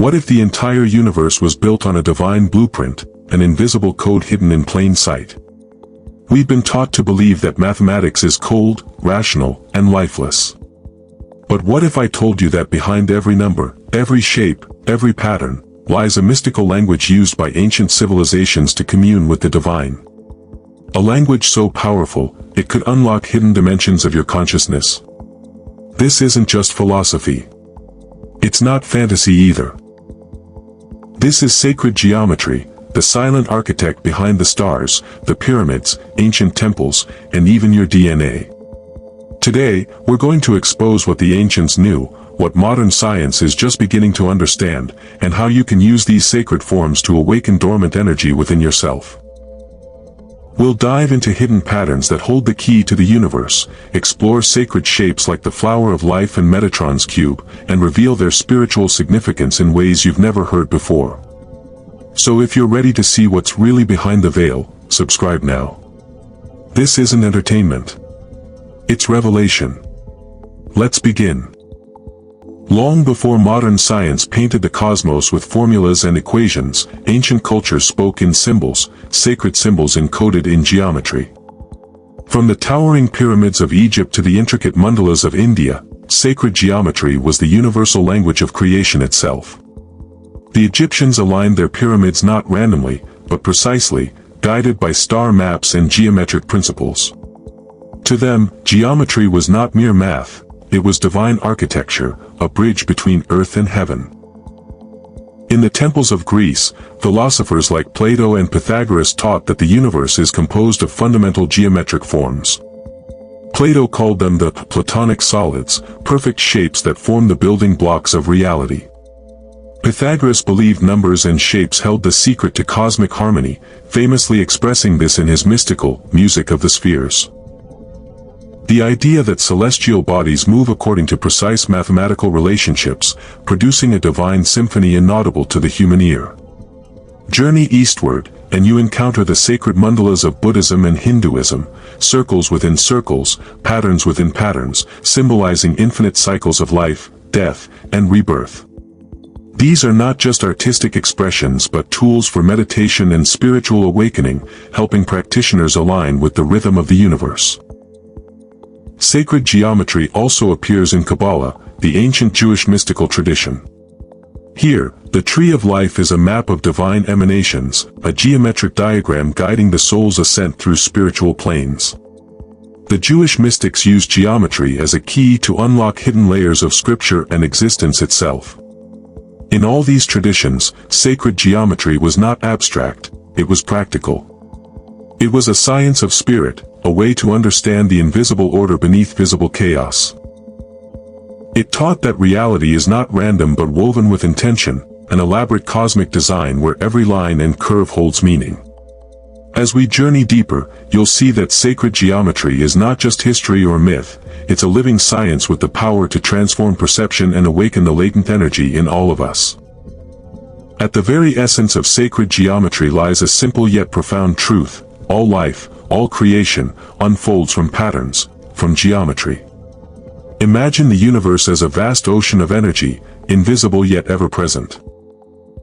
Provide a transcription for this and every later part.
What if the entire universe was built on a divine blueprint, an invisible code hidden in plain sight? We've been taught to believe that mathematics is cold, rational, and lifeless. But what if I told you that behind every number, every shape, every pattern, lies a mystical language used by ancient civilizations to commune with the divine? A language so powerful, it could unlock hidden dimensions of your consciousness. This isn't just philosophy. It's not fantasy either. This is sacred geometry, the silent architect behind the stars, the pyramids, ancient temples, and even your DNA. Today, we're going to expose what the ancients knew, what modern science is just beginning to understand, and how you can use these sacred forms to awaken dormant energy within yourself. We'll dive into hidden patterns that hold the key to the universe, explore sacred shapes like the flower of life and Metatron's cube, and reveal their spiritual significance in ways you've never heard before. So if you're ready to see what's really behind the veil, subscribe now. This isn't entertainment. It's revelation. Let's begin. Long before modern science painted the cosmos with formulas and equations, ancient cultures spoke in symbols, sacred symbols encoded in geometry. From the towering pyramids of Egypt to the intricate mandalas of India, sacred geometry was the universal language of creation itself. The Egyptians aligned their pyramids not randomly, but precisely, guided by star maps and geometric principles. To them, geometry was not mere math, it was divine architecture, a bridge between earth and heaven. In the temples of Greece, philosophers like Plato and Pythagoras taught that the universe is composed of fundamental geometric forms. Plato called them the Platonic solids, perfect shapes that form the building blocks of reality. Pythagoras believed numbers and shapes held the secret to cosmic harmony, famously expressing this in his mystical Music of the Spheres. The idea that celestial bodies move according to precise mathematical relationships, producing a divine symphony inaudible to the human ear. Journey eastward, and you encounter the sacred mandalas of Buddhism and Hinduism, circles within circles, patterns within patterns, symbolizing infinite cycles of life, death, and rebirth. These are not just artistic expressions but tools for meditation and spiritual awakening, helping practitioners align with the rhythm of the universe. Sacred geometry also appears in Kabbalah, the ancient Jewish mystical tradition. Here, the tree of life is a map of divine emanations, a geometric diagram guiding the soul's ascent through spiritual planes. The Jewish mystics used geometry as a key to unlock hidden layers of scripture and existence itself. In all these traditions, sacred geometry was not abstract, it was practical. It was a science of spirit, a way to understand the invisible order beneath visible chaos. It taught that reality is not random but woven with intention, an elaborate cosmic design where every line and curve holds meaning. As we journey deeper, you'll see that sacred geometry is not just history or myth, it's a living science with the power to transform perception and awaken the latent energy in all of us. At the very essence of sacred geometry lies a simple yet profound truth: all life, all creation, unfolds from patterns, from geometry. Imagine the universe as a vast ocean of energy, invisible yet ever-present.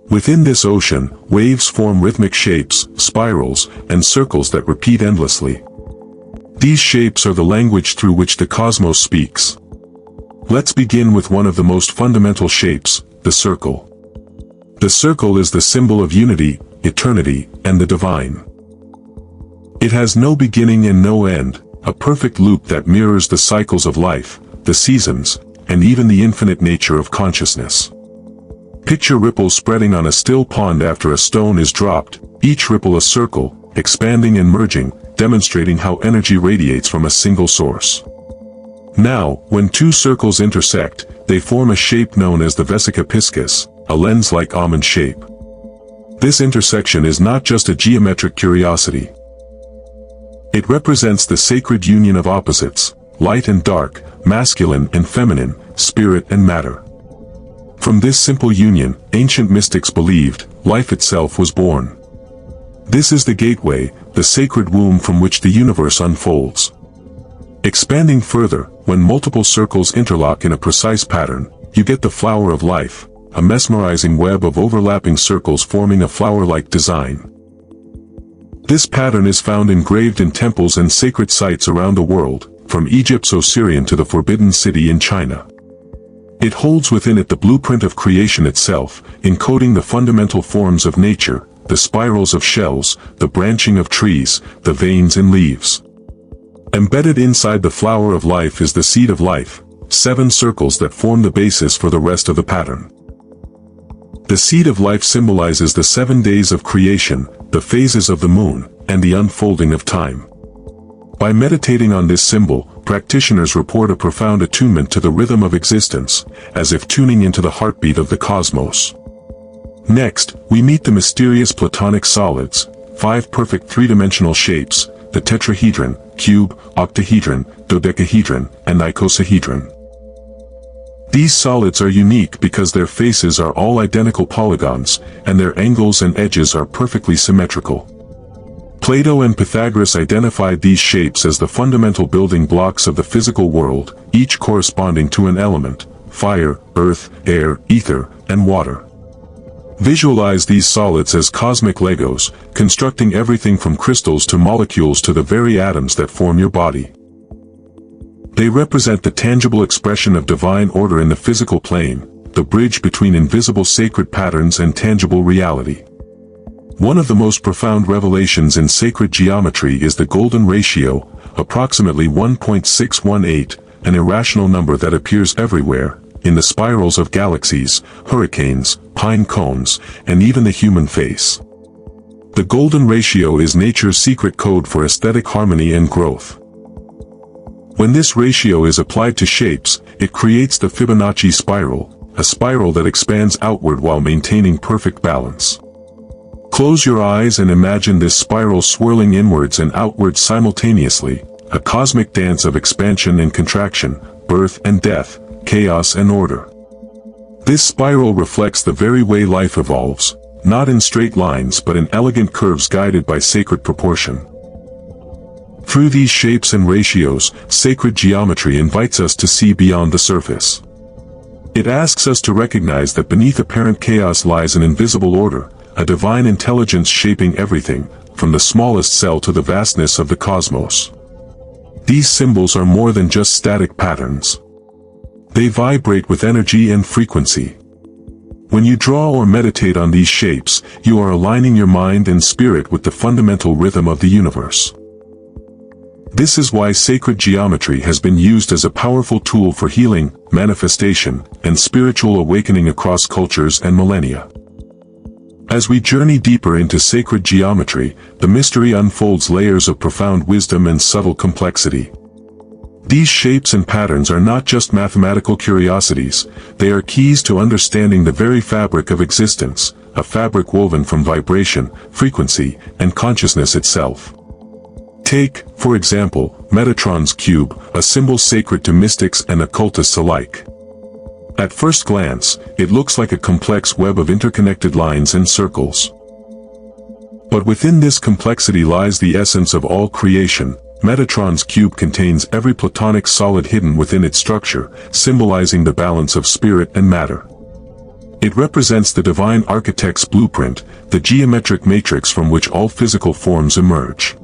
Within this ocean, waves form rhythmic shapes, spirals, and circles that repeat endlessly. These shapes are the language through which the cosmos speaks. Let's begin with one of the most fundamental shapes, the circle. The circle is the symbol of unity, eternity, and the divine. It has no beginning and no end, a perfect loop that mirrors the cycles of life, the seasons, and even the infinite nature of consciousness. Picture ripples spreading on a still pond after a stone is dropped, each ripple a circle, expanding and merging, demonstrating how energy radiates from a single source. Now, when two circles intersect, they form a shape known as the vesica piscis, a lens-like almond shape. This intersection is not just a geometric curiosity. It represents the sacred union of opposites, light and dark, masculine and feminine, spirit and matter. From this simple union, ancient mystics believed, life itself was born. This is the gateway, the sacred womb from which the universe unfolds. Expanding further, when multiple circles interlock in a precise pattern, you get the flower of life, a mesmerizing web of overlapping circles forming a flower-like design. This pattern is found engraved in temples and sacred sites around the world, from Egypt's Osirian to the Forbidden City in China. It holds within it the blueprint of creation itself, encoding the fundamental forms of nature, the spirals of shells, the branching of trees, the veins in leaves. Embedded inside the flower of life is the seed of life, 7 circles that form the basis for the rest of the pattern. The seed of life symbolizes the 7 days of creation, the phases of the moon, and the unfolding of time. By meditating on this symbol, practitioners report a profound attunement to the rhythm of existence, as if tuning into the heartbeat of the cosmos. Next, we meet the mysterious Platonic solids, 5 perfect three-dimensional shapes, the tetrahedron, cube, octahedron, dodecahedron, and icosahedron. These solids are unique because their faces are all identical polygons, and their angles and edges are perfectly symmetrical. Plato and Pythagoras identified these shapes as the fundamental building blocks of the physical world, each corresponding to an element: fire, earth, air, ether, and water. Visualize these solids as cosmic Legos, constructing everything from crystals to molecules to the very atoms that form your body. They represent the tangible expression of divine order in the physical plane, the bridge between invisible sacred patterns and tangible reality. One of the most profound revelations in sacred geometry is the golden ratio, approximately 1.618, an irrational number that appears everywhere, in the spirals of galaxies, hurricanes, pine cones, and even the human face. The golden ratio is nature's secret code for aesthetic harmony and growth. When this ratio is applied to shapes, it creates the Fibonacci spiral, a spiral that expands outward while maintaining perfect balance. Close your eyes and imagine this spiral swirling inwards and outwards simultaneously, a cosmic dance of expansion and contraction, birth and death, chaos and order. This spiral reflects the very way life evolves, not in straight lines but in elegant curves guided by sacred proportion. Through these shapes and ratios, sacred geometry invites us to see beyond the surface. It asks us to recognize that beneath apparent chaos lies an invisible order, a divine intelligence shaping everything, from the smallest cell to the vastness of the cosmos. These symbols are more than just static patterns. They vibrate with energy and frequency. When you draw or meditate on these shapes, you are aligning your mind and spirit with the fundamental rhythm of the universe. This is why sacred geometry has been used as a powerful tool for healing, manifestation, and spiritual awakening across cultures and millennia. As we journey deeper into sacred geometry, the mystery unfolds layers of profound wisdom and subtle complexity. These shapes and patterns are not just mathematical curiosities, they are keys to understanding the very fabric of existence, a fabric woven from vibration, frequency, and consciousness itself. Take, for example, Metatron's cube, a symbol sacred to mystics and occultists alike. At first glance, it looks like a complex web of interconnected lines and circles. But within this complexity lies the essence of all creation. Metatron's cube contains every Platonic solid hidden within its structure, symbolizing the balance of spirit and matter. It represents the divine architect's blueprint, the geometric matrix from which all physical forms emerge.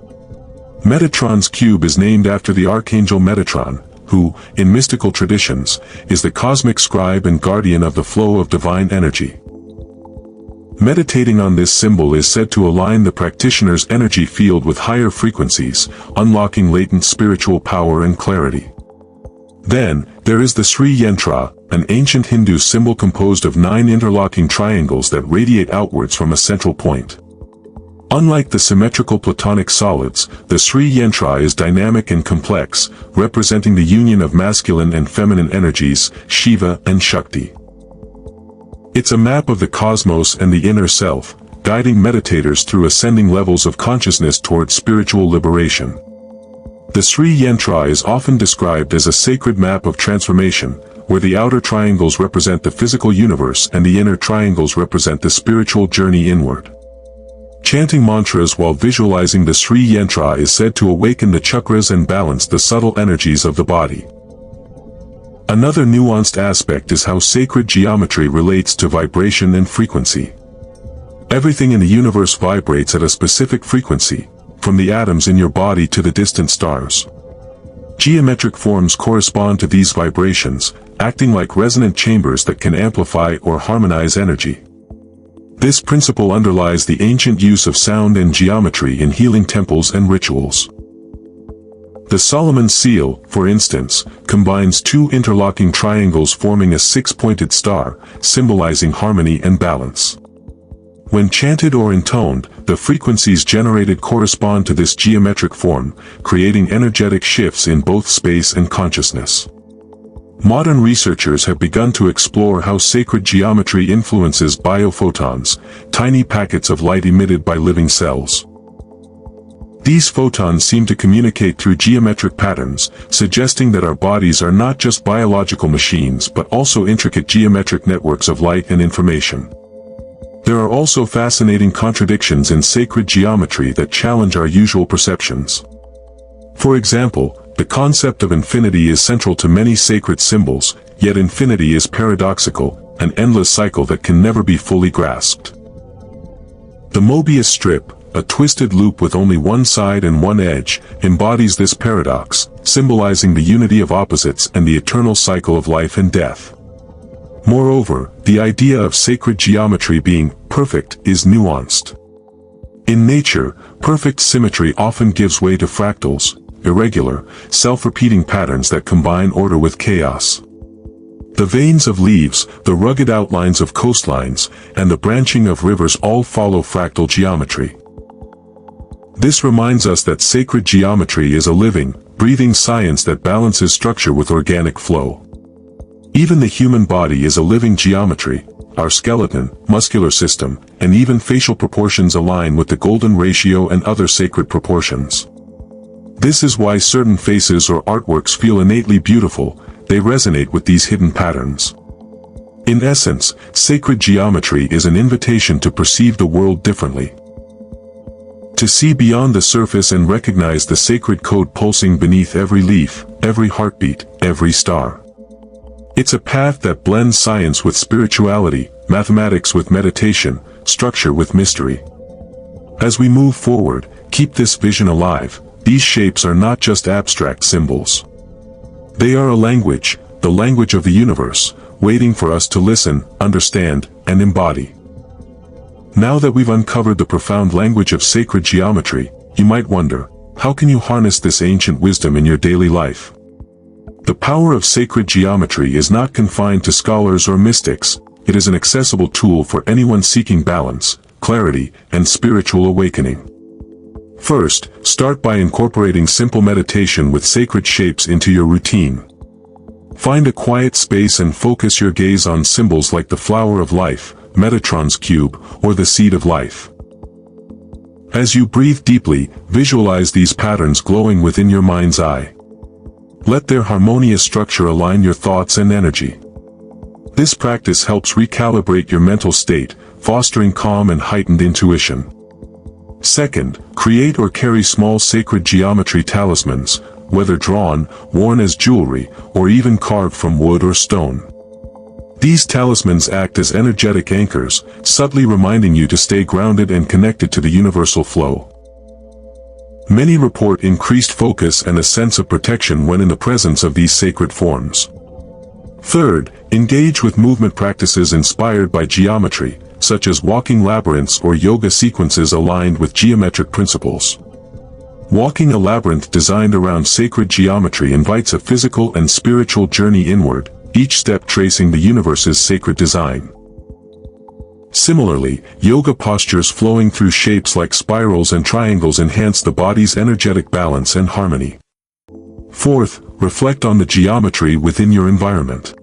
Metatron's cube is named after the archangel Metatron, who, in mystical traditions, is the cosmic scribe and guardian of the flow of divine energy. Meditating on this symbol is said to align the practitioner's energy field with higher frequencies, unlocking latent spiritual power and clarity. Then, there is the Sri Yantra, an ancient Hindu symbol composed of 9 interlocking triangles that radiate outwards from a central point. Unlike the symmetrical Platonic solids, the Sri Yantra is dynamic and complex, representing the union of masculine and feminine energies, Shiva and Shakti. It's a map of the cosmos and the inner self, guiding meditators through ascending levels of consciousness towards spiritual liberation. The Sri Yantra is often described as a sacred map of transformation, where the outer triangles represent the physical universe and the inner triangles represent the spiritual journey inward. Chanting mantras while visualizing the Sri Yantra is said to awaken the chakras and balance the subtle energies of the body. Another nuanced aspect is how sacred geometry relates to vibration and frequency. Everything in the universe vibrates at a specific frequency, from the atoms in your body to the distant stars. Geometric forms correspond to these vibrations, acting like resonant chambers that can amplify or harmonize energy. This principle underlies the ancient use of sound and geometry in healing temples and rituals. The Solomon seal, for instance, combines two interlocking triangles forming a six-pointed star, symbolizing harmony and balance. When chanted or intoned, the frequencies generated correspond to this geometric form, creating energetic shifts in both space and consciousness. Modern researchers have begun to explore how sacred geometry influences biophotons, tiny packets of light emitted by living cells. These photons seem to communicate through geometric patterns, suggesting that our bodies are not just biological machines but also intricate geometric networks of light and information. There are also fascinating contradictions in sacred geometry that challenge our usual perceptions. For example, the concept of infinity is central to many sacred symbols, yet infinity is paradoxical, an endless cycle that can never be fully grasped. The Mobius strip, a twisted loop with only one side and one edge, embodies this paradox, symbolizing the unity of opposites and the eternal cycle of life and death. Moreover, the idea of sacred geometry being perfect is nuanced. In nature, perfect symmetry often gives way to fractals, irregular, self-repeating patterns that combine order with chaos. The veins of leaves, the rugged outlines of coastlines, and the branching of rivers all follow fractal geometry. This reminds us that sacred geometry is a living, breathing science that balances structure with organic flow. Even the human body is a living geometry. Our skeleton, muscular system, and even facial proportions align with the golden ratio and other sacred proportions. This is why certain faces or artworks feel innately beautiful, they resonate with these hidden patterns. In essence, sacred geometry is an invitation to perceive the world differently. To see beyond the surface and recognize the sacred code pulsing beneath every leaf, every heartbeat, every star. It's a path that blends science with spirituality, mathematics with meditation, structure with mystery. As we move forward, keep this vision alive. These shapes are not just abstract symbols. They are a language, the language of the universe, waiting for us to listen, understand, and embody. Now that we've uncovered the profound language of sacred geometry, you might wonder, how can you harness this ancient wisdom in your daily life? The power of sacred geometry is not confined to scholars or mystics, it is an accessible tool for anyone seeking balance, clarity, and spiritual awakening. First, start by incorporating simple meditation with sacred shapes into your routine. Find a quiet space and focus your gaze on symbols like the flower of life, Metatron's cube, or the seed of life. As you breathe deeply, visualize these patterns glowing within your mind's eye. Let their harmonious structure align your thoughts and energy. This practice helps recalibrate your mental state, fostering calm and heightened intuition. Second, create or carry small sacred geometry talismans, whether drawn, worn as jewelry, or even carved from wood or stone. These talismans act as energetic anchors, subtly reminding you to stay grounded and connected to the universal flow. Many report increased focus and a sense of protection when in the presence of these sacred forms. Third, engage with movement practices inspired by geometry, such as walking labyrinths or yoga sequences aligned with geometric principles. Walking a labyrinth designed around sacred geometry invites a physical and spiritual journey inward, each step tracing the universe's sacred design. Similarly, yoga postures flowing through shapes like spirals and triangles enhance the body's energetic balance and harmony. Fourth, reflect on the geometry within your environment.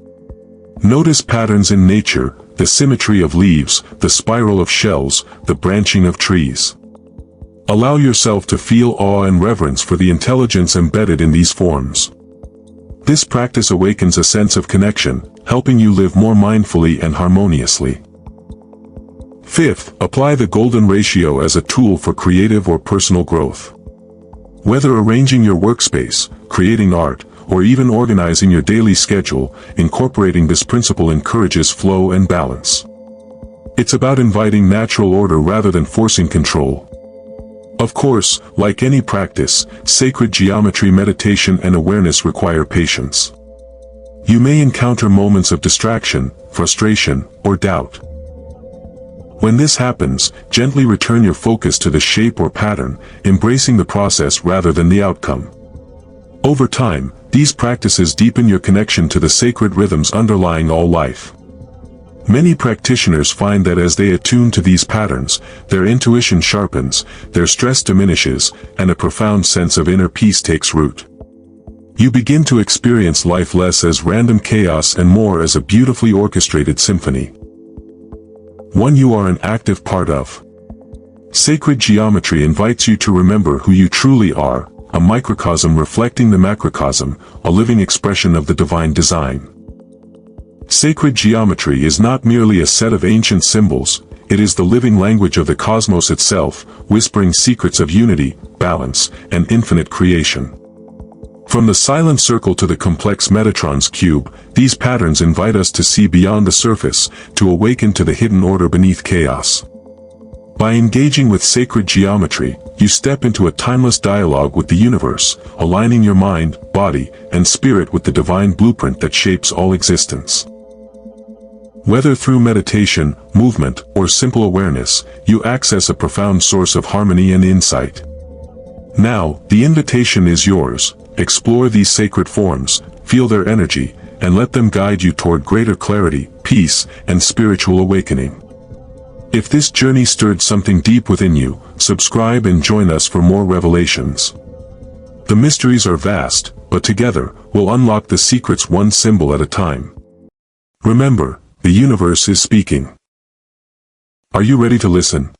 Notice patterns in nature, the symmetry of leaves, the spiral of shells, the branching of trees. Allow yourself to feel awe and reverence for the intelligence embedded in these forms. This practice awakens a sense of connection, helping you live more mindfully and harmoniously. Fifth, apply the golden ratio as a tool for creative or personal growth. Whether arranging your workspace, creating art, or even organizing your daily schedule, incorporating this principle encourages flow and balance. It's about inviting natural order rather than forcing control. Of course, like any practice, sacred geometry meditation and awareness require patience. You may encounter moments of distraction, frustration, or doubt. When this happens, gently return your focus to the shape or pattern, embracing the process rather than the outcome. Over time, these practices deepen your connection to the sacred rhythms underlying all life. Many practitioners find that as they attune to these patterns, their intuition sharpens, their stress diminishes, and a profound sense of inner peace takes root. You begin to experience life less as random chaos and more as a beautifully orchestrated symphony. One you are an active part of. Sacred geometry invites you to remember who you truly are, a microcosm reflecting the macrocosm, a living expression of the divine design. Sacred geometry is not merely a set of ancient symbols, it is the living language of the cosmos itself, whispering secrets of unity, balance, and infinite creation. From the silent circle to the complex Metatron's cube, these patterns invite us to see beyond the surface, to awaken to the hidden order beneath chaos. By engaging with sacred geometry, you step into a timeless dialogue with the universe, aligning your mind, body, and spirit with the divine blueprint that shapes all existence. Whether through meditation, movement, or simple awareness, you access a profound source of harmony and insight. Now, the invitation is yours. Explore these sacred forms, feel their energy, and let them guide you toward greater clarity, peace, and spiritual awakening. If this journey stirred something deep within you, subscribe and join us for more revelations. The mysteries are vast, but together, we'll unlock the secrets one symbol at a time. Remember, the universe is speaking. Are you ready to listen?